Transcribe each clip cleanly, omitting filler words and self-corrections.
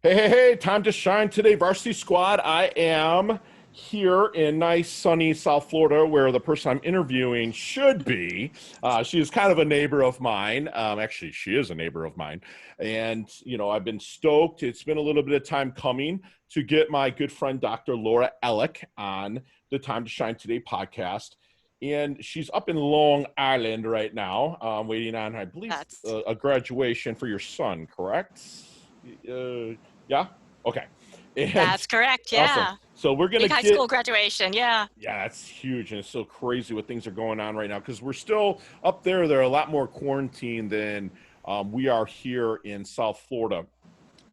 Hey, hey, hey, time to shine today, Varsity Squad. I am here in nice, sunny South Florida where the person I'm interviewing should be. She is kind of a neighbor of mine. Actually, she is a neighbor of mine. And, I've been stoked. It's been a little bit of time coming to get my good friend, Dr. Laura Ellick, on the Time to Shine Today podcast. And she's up in Long Island right now, waiting on, I believe, That's a graduation for your son, correct? Uh, yeah. Okay. And that's correct. awesome. Yeah. So we're gonna Big high get. school graduation. Yeah. Yeah, that's huge, and it's so crazy what things are going on right now because we're still up there. There are a lot more quarantine than we are here in South Florida.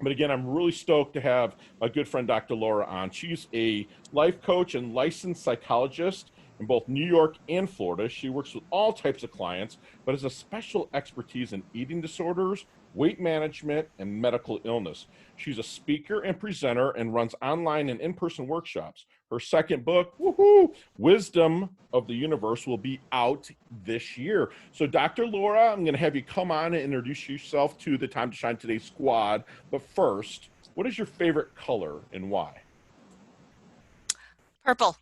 But again, I'm really stoked to have my good friend Dr. Laura on. She's a life coach and licensed psychologist in both New York and Florida. She works with all types of clients, but has a special expertise in eating disorders, weight management, and medical illness. She's a speaker and presenter and runs online and in-person workshops. Her second book, woohoo, Wisdom of the Universe, will be out this year. So, Dr. Laura, I'm going to have you come on and introduce yourself to the Time to Shine Today squad. But first, what is your favorite color and why? Purple.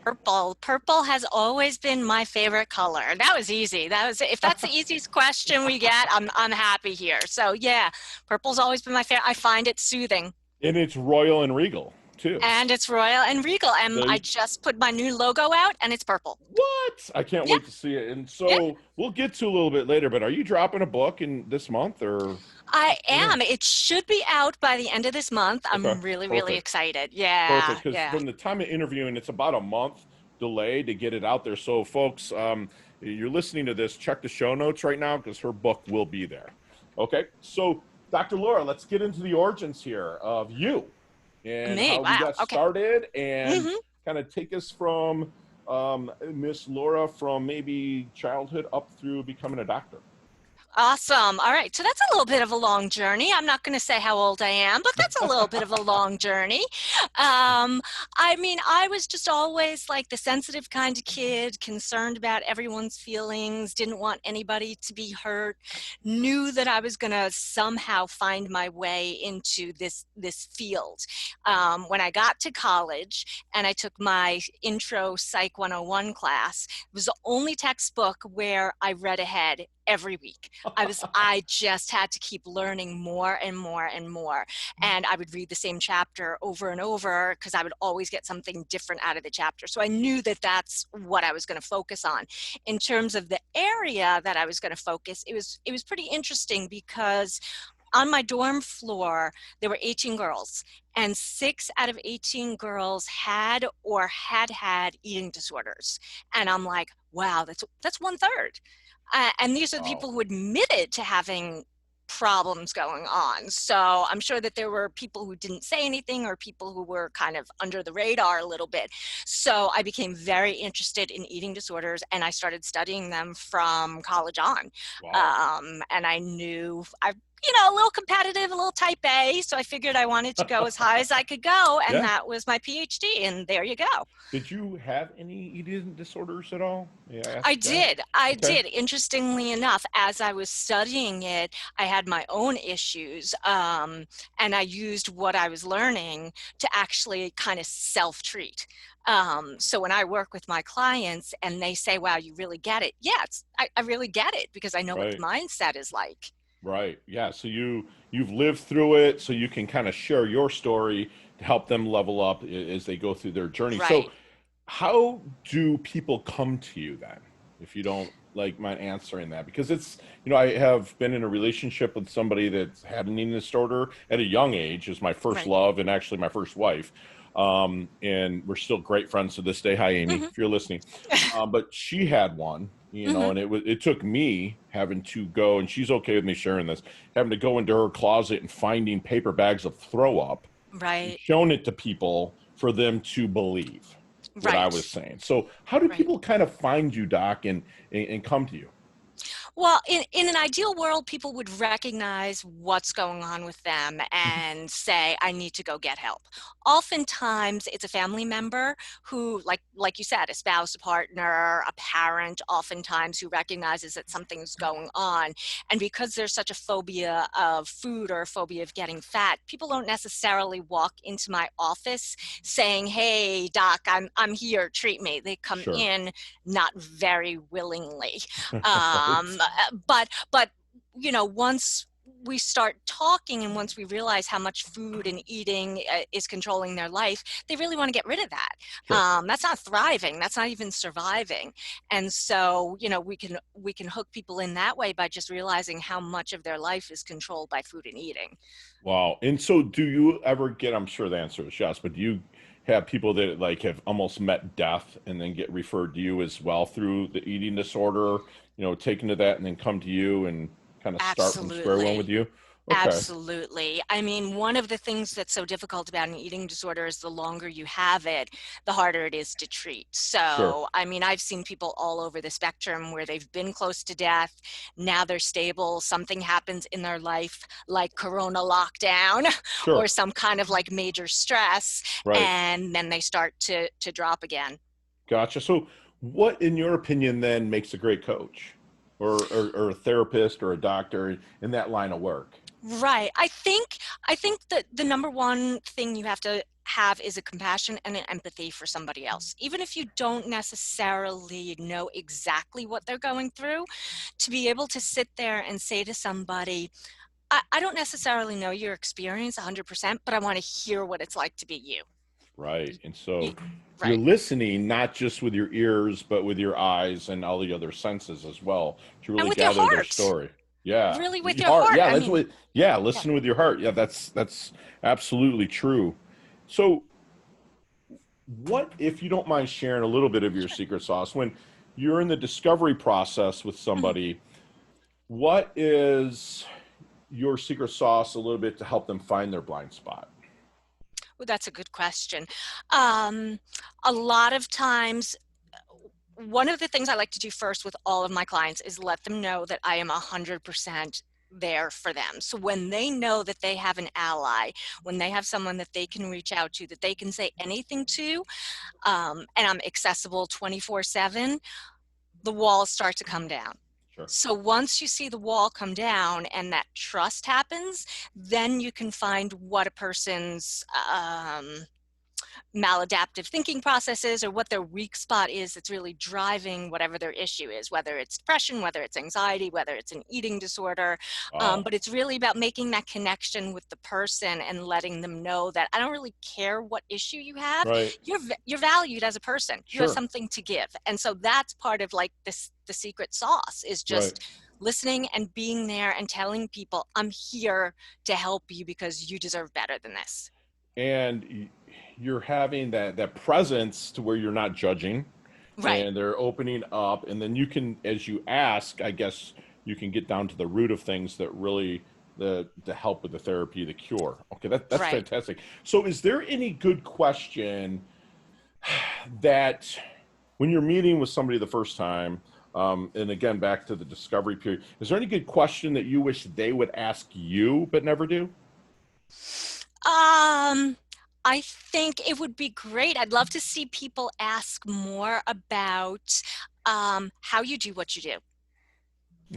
Purple. Purple has always been my favorite color. That was easy. If that's the easiest question we get, I'm happy here. So yeah, purple's always been my favorite. I find it soothing. And it's royal and regal, too. And it's royal and regal. And There I you, just put my new logo out and it's purple. what? I can't Yeah. wait to see it. And Yeah. so we'll get to a little bit later, but are you dropping a book in this month or? I Yeah. am. It should be out by the end of this month. Okay, I'm really, really perfect. excited. Yeah. Perfect, because Yeah. from the time of interviewing, it's about a month delay to get it out there. So, folks, you're listening to this, check the show notes right now because her book will be there. Okay, so Dr. Laura, let's get into the origins here of you and Me. how we Wow. got Okay. started and hmm kind of take us from Miss Laura from maybe childhood up through becoming a doctor. Awesome. All right. So that's a little bit of a long journey. I'm not going to say how old I am, but that's a little bit of a long journey. I mean, I was just always like the sensitive kind of kid, concerned about everyone's feelings, didn't want anybody to be hurt, knew that I was going to somehow find my way into this field. When I got to college and I took my intro Psych 101 class, it was the only textbook where I read ahead every week. I just had to keep learning more and more and more. And I would read the same chapter over and over because I would always get something different out of the chapter. So I knew that that's what I was going to focus on. In terms of the area that I was going to focus, it was pretty interesting because on my dorm floor, there were 18 girls, and 6 out of 18 girls had or had had eating disorders. And I'm like, wow, that's one third. And these are the Wow. people who admitted to having problems going on. So I'm sure that there were people who didn't say anything or people who were kind of under the radar a little bit. So I became very interested in eating disorders and I started studying them from college on. Wow. And I knew a little competitive, a little type A. So I figured I wanted to go as high as I could go. And Yeah. that was my PhD. And there you go. Did you have any eating disorders at all? May I ask I that? did. I Okay. did. Interestingly enough, as I was studying it, I had my own issues, and I used what I was learning to actually kind of self-treat. So when I work with my clients and they say, "Wow, you really get it," yeah, I really get it because I know what the Right. mindset is like. Right. Yeah. So you've lived through it, so you can kind of share your story to help them level up as they go through their journey. So Right. how do people come to you then? If you don't like mind answering that, because I have been in a relationship with somebody that's had an eating disorder at a young age, is my first Right. love and actually my first wife. And we're still great friends to this day. Hi, Amy, hmm if you're listening. But she had one, hmm and it took me having to go, and she's okay with me sharing this, having to go into her closet and finding paper bags of throw up and Right. showing it to people for them to believe what I was Right. saying. So how do Right. people kind of find you, Doc, and come to you? Well, in an ideal world, people would recognize what's going on with them and say, I need to go get help. Oftentimes, it's a family member who, like you said, a spouse, a partner, a parent, oftentimes who recognizes that something's going on. And because there's such a phobia of food or a phobia of getting fat, people don't necessarily walk into my office saying, hey, doc, I'm here, treat me. They come Sure. in not very willingly. Right. But once we start talking and once we realize how much food and eating is controlling their life, they really want to get rid of that. Sure. That's not thriving. That's not even surviving. And so, we can hook people in that way by just realizing how much of their life is controlled by food and eating. Wow. And so do you ever get, I'm sure the answer is yes, but do you have people that like have almost met death and then get referred to you as well through the eating disorder, taken to that and then come to you and kind of start from square one with Absolutely. you? Okay. Absolutely. I mean, one of the things that's so difficult about an eating disorder is the longer you have it, the harder it is to treat. Sure. So, I mean, I've seen people all over the spectrum where they've been close to death. Now they're stable. Something happens in their life, like Corona lockdown or Sure. some kind of like major stress, Right. and then they start to drop again. Gotcha. So what, in your opinion, then makes a great coach or a therapist or a doctor in that line of work? Right. I think that the number one thing you have to have is a compassion and an empathy for somebody else. Even if you don't necessarily know exactly what they're going through, to be able to sit there and say to somebody, I don't necessarily know your experience 100%, but I want to hear what it's like to be you. Right. And so Y- you're Right. listening not just with your ears, but with your eyes and all the other senses as well to And really with your gather their heart, story. Yeah. really with Your your heart. heart. Yeah, I that's mean, what yeah, yeah. listen with your heart. Yeah, that's absolutely true. So what, if you don't mind sharing a little bit of your Sure. secret sauce, when you're in the discovery process with Mhm. somebody, what is your secret sauce a little bit to help them find their blind spot? Well, that's a good question. Um, a lot of times, one of the things I like to do first with all of my clients is let them know that I am 100% there for them. So when they know that they have an ally, when they have someone that they can reach out to, that they can say anything to, and I'm accessible 24/7, the walls start to come down. Sure. So once you see the wall come down and that trust happens, then you can find what a person's maladaptive thinking processes or what their weak spot is that's really driving whatever their issue is, whether it's depression, whether it's anxiety, whether it's an eating disorder. Wow. But it's really about making that connection with the person and letting them know that I don't really care what issue you have. Right. You're valued as a person. You have Sure. something to give. And so that's part of like this, the secret sauce is Right. just listening and being there and telling people I'm here to help you because you deserve better than this. And you're having that presence to where you're not judging Right. and they're opening up, and then you can, as you ask, I guess you can get down to the root of things that really the help with the therapy, the cure. Okay, that's Right. fantastic. So is there any good question that when you're meeting with somebody the first time, and again back to the discovery period, is there any good question that you wish they would ask you but never do? Um, I think it would be great. I'd love to see people ask more about how you do what you do.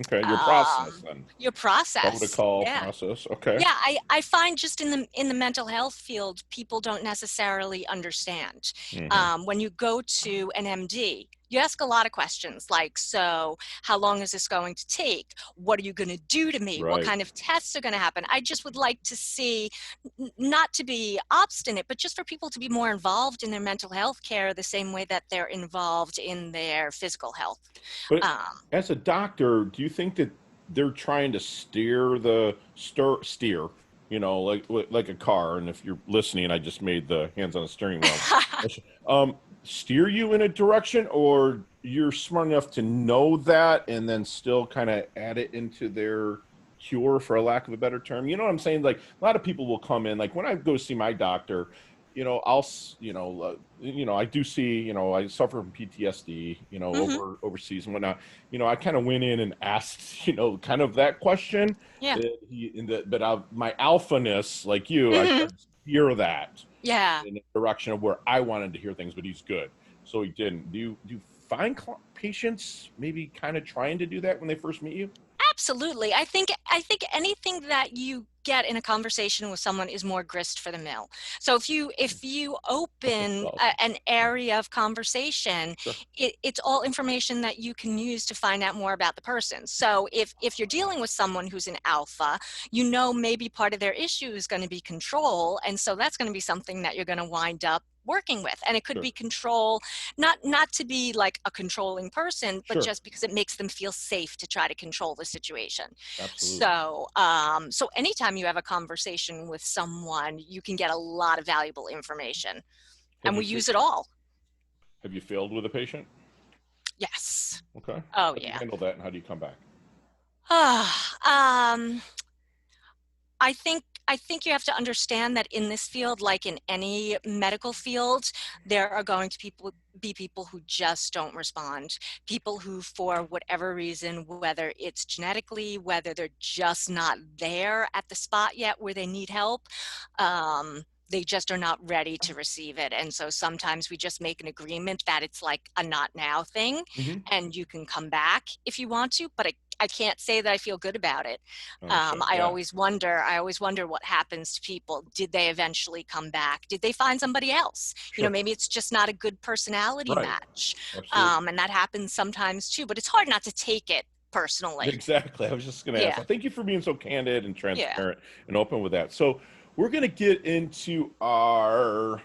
Okay, your process Um, then. your process. Protocol Yeah. process. Okay. Yeah, I find just in the mental health field, people don't necessarily understand. Hmm. When you go to an MD, you ask a lot of questions like, so how long is this going to take? What are you going to do to me? What Right. kind of tests are going to happen? I just would like to see, not to be obstinate, but just for people to be more involved in their mental health care the same way that they're involved in their physical health. But Um, as a doctor, do you think that they're trying to steer, like a car? And if you're listening, I just made the hands on the steering wheel. Um, steer you in a direction, or you're smart enough to know that and then still kind of add it into their cure, for a lack of a better term. You know what I'm saying? Like a lot of people will come in, like when I go see my doctor, I do see, I suffer from PTSD, Hmm. overseas and whatnot. I kind of went in and asked, kind of that question. Yeah. But my alphaness, like you, I Hmm. tried to steer that Yeah. in the direction of where I wanted to hear things, but he's good, so he didn't. Do you find patients maybe kind of trying to do that when they first meet you? Absolutely. I think anything that you get in a conversation with someone is more grist for the mill. So if you That's open awesome. an area of conversation, Sure, it's all information that you can use to find out more about the person. So if you're dealing with someone who's an alpha, maybe part of their issue is going to be control, and so that's going to be something that you're going to wind up working with. And it could sure, be control, not to be like a controlling person, but sure. just because it makes them feel safe to try to control the situation. Absolutely. So anytime you have a conversation with someone, you can get a lot of valuable information, Have and you we fa- use it all. have you failed with a patient? Yes. Okay. Oh How do you yeah. handle that, and how do you come back? um I think you have to understand that in this field, like in any medical field, there are going to be people who just don't respond. People who, for whatever reason, whether it's genetically, whether they're just not there at the spot yet where they need help, they just are not ready to receive it. And so sometimes we just make an agreement that it's like a not now thing, Hmm. and you can come back if you want to, but I can't say that I feel good about it. Understood. I Yeah. always wonder. I always wonder what happens to people. Did they eventually come back? Did they find somebody else? Sure. Maybe it's just not a good personality Right. match, Absolutely. and that happens sometimes too. But it's hard not to take it personally. Exactly. I was just going to ask. Yeah, Well, thank you for being so candid and yeah. transparent and open with that. So we're going to get into our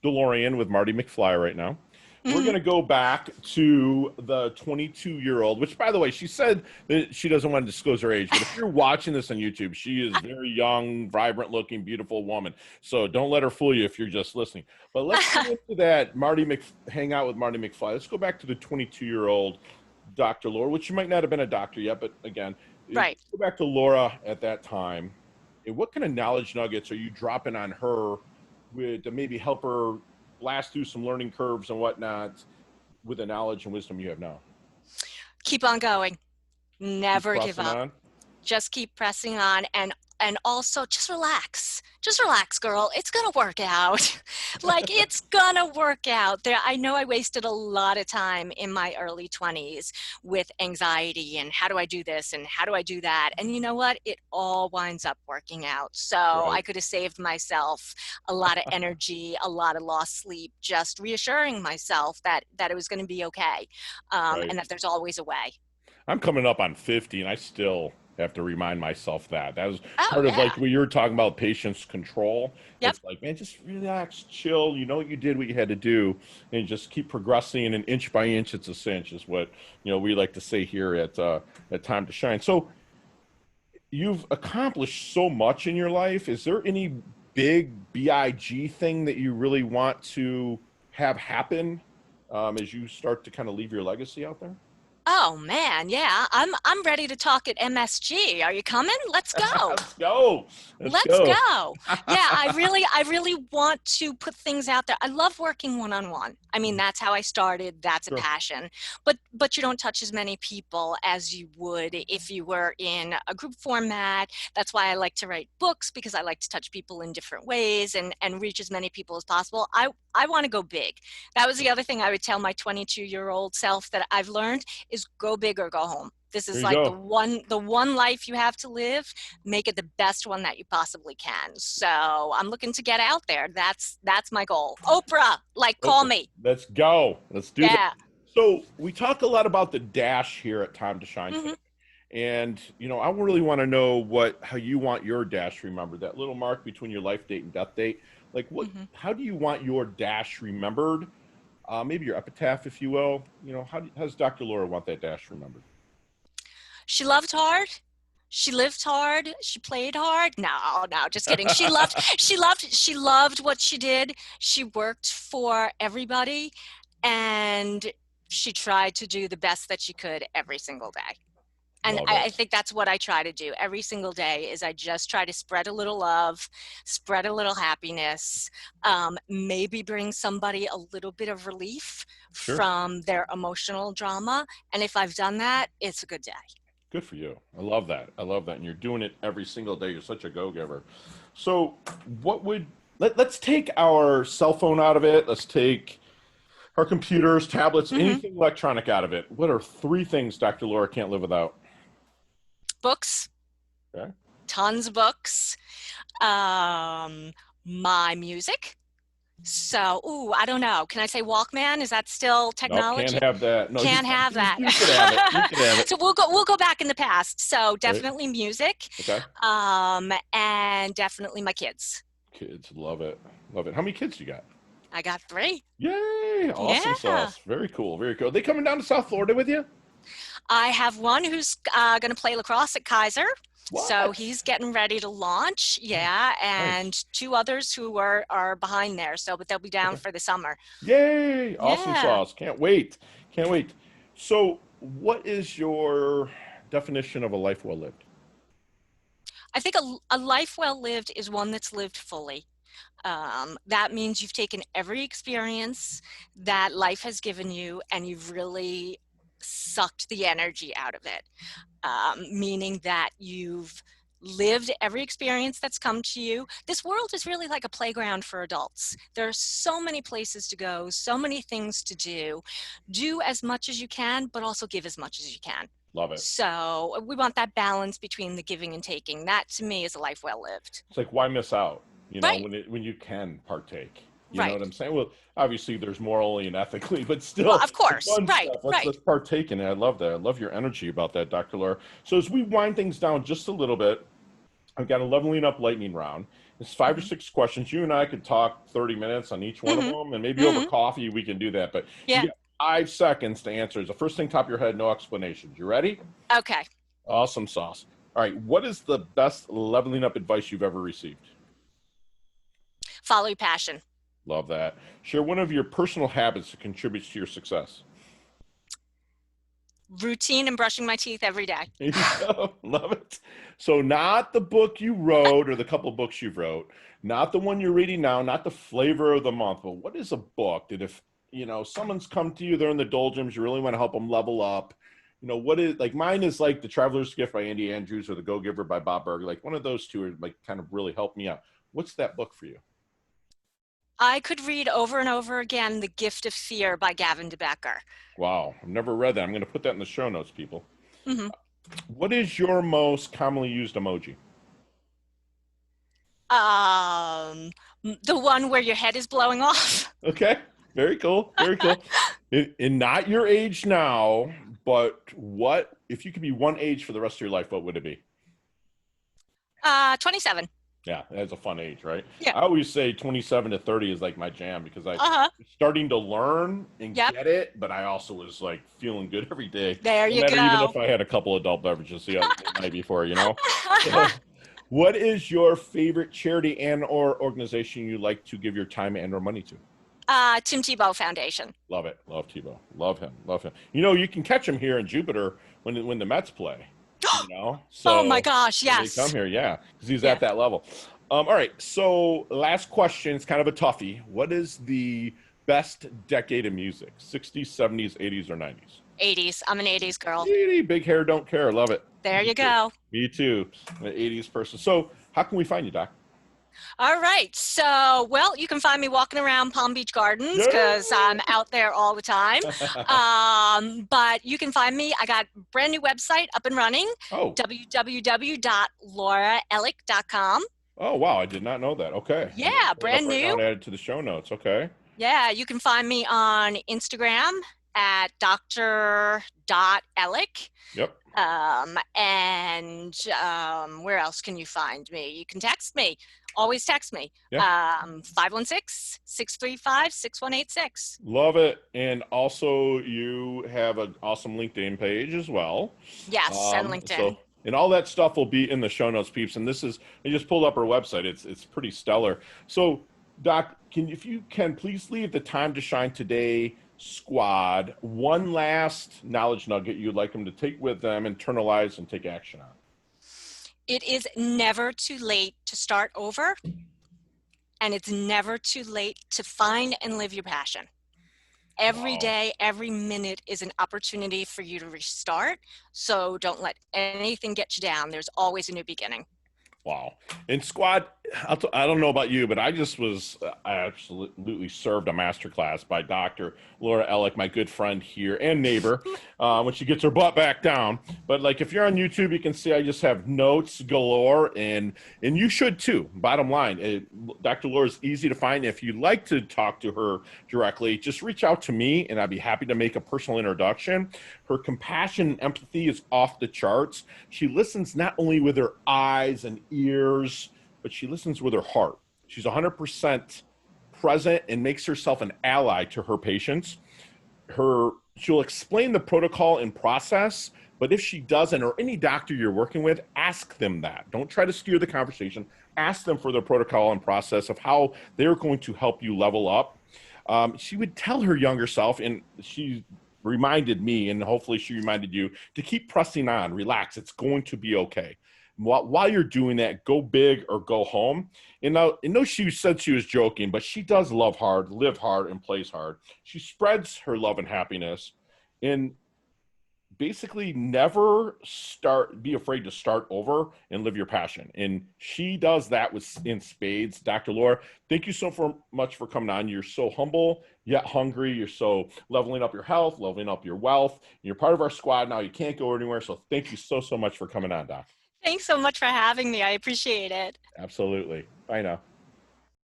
DeLorean with Marty McFly right now. We're Hmm. going to go back to the 22-year-old, which, by the way, she said that she doesn't want to disclose her age. But if you're watching this on YouTube, she is very young, vibrant looking, beautiful woman. So don't let her fool you if you're just listening. But let's get into that hang out with Marty McFly. Let's go back to the 22-year-old Dr. Laura, which you might not have been a doctor yet, but again, Right. go back to Laura at that time. And what kind of knowledge nuggets are you dropping on her to maybe help her blast through some learning curves and whatnot with the knowledge and wisdom you have now? Keep on going. Keep Never give pressing up. on. Just keep pressing on, and also just relax, girl. It's gonna work out. Like, it's gonna work out. I know I wasted a lot of time in my early 20s with anxiety and how do I do this and how do I do that, and you know what, it all winds up working out. So I Right. could have saved myself a lot of energy, a lot of lost sleep, just reassuring myself that it was going to be okay, Right. and that there's always a way. I'm coming up on 50 and I still have to remind myself that. That was Oh part of yeah. like what you were talking about patience control. Yep. It's like, man, just relax, chill. You know what you did, what you had to do, and just keep progressing. And inch by inch, it's a cinch, is what we like to say here at Time to Shine. So you've accomplished so much in your life. Is there any big thing that you really want to have happen as you start to kind of leave your legacy out there? Oh man, yeah. I'm ready to talk at MSG. Are you coming? Let's go. Let's go. Let's Let's go. go. Yeah, I really want to put things out there. I love working one-on-one. I mean, that's how I started. That's a Sure. passion. But you don't touch as many people as you would if you were in a group format. That's why I like to write books, because I like to touch people in different ways and reach as many people as possible. I want to go big. That was the other thing I would tell my 22-year-old self that I've learned is go big or go home. This There is you like the go. one life you have to live. Make it the best one that you possibly can. So I'm looking to get out there. That's my goal. Oprah, like, call Oprah. me. Let's go. Let's do that. Yeah. So we talk a lot about the dash here at Time to Shine Hmm. today. And I really want to know how you want your dash remembered. That little mark between your life date and death date. Like Hmm. how do you want your dash remembered? Maybe your epitaph, if you will. How does Dr. Laura want that dash remembered? She loved hard. She lived hard. She played hard. No, no, just kidding. She loved what she did. She worked for everybody, and she tried to do the best that she could every single day. And Love I it. think that's what I try to do every single day is I just try to spread a little love, spread a little happiness, maybe bring somebody a little bit of relief Sure. from their emotional drama. And if I've done that, it's a good day. Good for you. I love that. I love that. And you're doing it every single day. You're such a go-giver. So, what would let's take our cell phone out of it. Let's take our computers, tablets, Hmm. anything electronic out of it. What are three things Dr. Laura can't live without? Books, Okay. tons of books, um, my music. So, ooh, I don't know. Can I say Walkman? Is that still Nope, can't technology? have that. No, Can't have that. you could have it. You could have it. So we'll go back in the past. So Right? definitely music, Okay. and definitely my kids. Kids love it. Love it. How many kids you got? I got three. Yay! Awesome Yeah. sauce. Very cool. Very cool. They coming down to South Florida with you? I have one who's going to play lacrosse at Kaiser. So What? he's getting ready to launch. Oh, Yeah. nice. And two others who are behind there. So, but they'll be down Okay. for the summer. Yay! Awesome Yeah. sauce. Can't wait. Can't wait. So, what is your definition of a life well lived? I think a life well lived is one that's lived fully. That means you've taken every experience that life has given you and you've really sucked the energy out of it, meaning that you've lived every experience that's come to you. This world is really like a playground for adults. There are so many places to go, so many things to do. Do as much as you can, but also give as much as you can. Love it. So we want that balance between the giving and taking. That to me is a life well lived. It's like why miss out? Right, When you can partake. You know right. what I'm saying? Well, obviously there's morally and ethically, but Well, still of the course. fun Right, stuff. right. Let's partake in it. I love that. I love your energy about that, Dr. Laura. So as we wind things down just a little bit, I've got a leveling up lightning round. It's five or Hmm. six questions. You and I could talk 30 minutes on each one of Hmm. them, and maybe over Hmm. coffee we can do that. But you Yeah. get 5 seconds to answer. It's the first thing top of your head, no explanations. You ready? Okay. Awesome sauce. All right. What is the best leveling up advice you've ever received? Follow your passion. Love that. Share one of your personal habits that contributes to your success. Routine and brushing my teeth every day. There you go. Love it. So not the book you wrote or the couple books you've wrote, not the one you're reading now, not the flavor of the month, but what is a book that if, someone's come to you, they're in the doldrums, you really want to help them level up. What is like mine is like The Traveler's Gift by Andy Andrews or The Go-Giver by Bob Burg. Like one of those two are like kind of really helped me out. What's that book for you? I could read over and over again The Gift of Fear by Gavin DeBecker. Wow, I've never read that. I'm going to put that in the show notes, people. Hmm. What is your most commonly used emoji? Um, the one where your head is blowing off. Okay, very cool, very cool. In not your age now, but what if you could be one age for the rest of your life? What would it be? 27. Yeah, that's a fun age, right? Yeah. I always say 27 to 30 is like my jam because I Uh-huh. starting to learn and Yep. get it, but I also was like feeling good every day. There No you matter even go. if I had a couple adult beverages the night before. So, what is your favorite charity and or organization you like to give your time and or money to? Tim Tebow Foundation. Love it. Love Tebow. Love him. Love him. You can catch him here in Jupiter when the Mets play. Oh my So gosh, when they come yes. here, yeah, because he's Yeah. at that level. All right. So last question. It's kind of a toughie. What is the best decade of music? 60s, 70s, 80s, or 90s? 80s. I'm an 80s girl. 80, big hair, don't care. Love it. There Me you too. go. Me too. I'm an 80s person. So how can we find you, Doc? All right. So, well, you can find me walking around Palm Beach Gardens because I'm out there all the time. But you can find me. I got a brand new website up and running, Oh. www.lauraellick.com. Oh, wow. I did not know that. Okay. I'm gonna Yeah, pull it up brand right now new. and add it to the show notes. Okay. Yeah, you can find me on Instagram at dr.ellick. Yep. And where else can you find me? You can text me. Always text me. Yeah. 516-635-6186. Love it. And also, you have an awesome LinkedIn page as well. Yes, and LinkedIn. And all that stuff will be in the show notes, peeps. And I just pulled up our website. It's pretty stellar. So, Doc, if you can please leave the time to shine today squad one last knowledge nugget you'd like them to take with them, internalize, and take action on? It is never too late to start over, and it's never too late to find and live your passion. Every Wow. day, every minute is an opportunity for you to restart. So don't let anything get you down. There's always a new beginning. Wow. And squad, I don't know about you, but I absolutely served a masterclass by Dr. Laura Ellick, my good friend here and neighbor, when she gets her butt back down. But like, if you're on YouTube, you can see I just have notes galore, and you should too. Bottom line, Dr. Laura is easy to find. If you'd like to talk to her directly, just reach out to me, and I'd be happy to make a personal introduction. Her compassion and empathy is off the charts. She listens not only with her eyes and ears, but she listens with her heart. She's 100% present and makes herself an ally to her patients. She'll explain the protocol and process, but if she doesn't, or any doctor you're working with, ask them that. Don't try to steer the conversation. Ask them for the protocol and process of how they're going to help you level up. She would tell her younger self, and she reminded me, and hopefully she reminded you, to keep pressing on, relax, it's going to be okay. While you're doing that, go big or go home. And now, I know she said she was joking, but she does love hard, live hard, and plays hard. She spreads her love and happiness, and basically never be afraid to start over and live your passion. And she does that in spades. Dr. Laura, thank you so much for coming on. You're so humble yet hungry. You're so leveling up your health, leveling up your wealth. You're part of our squad now. You can't go anywhere. So thank you so much for coming on, Doc. Thanks so much for having me. I appreciate it. Absolutely. Bye now.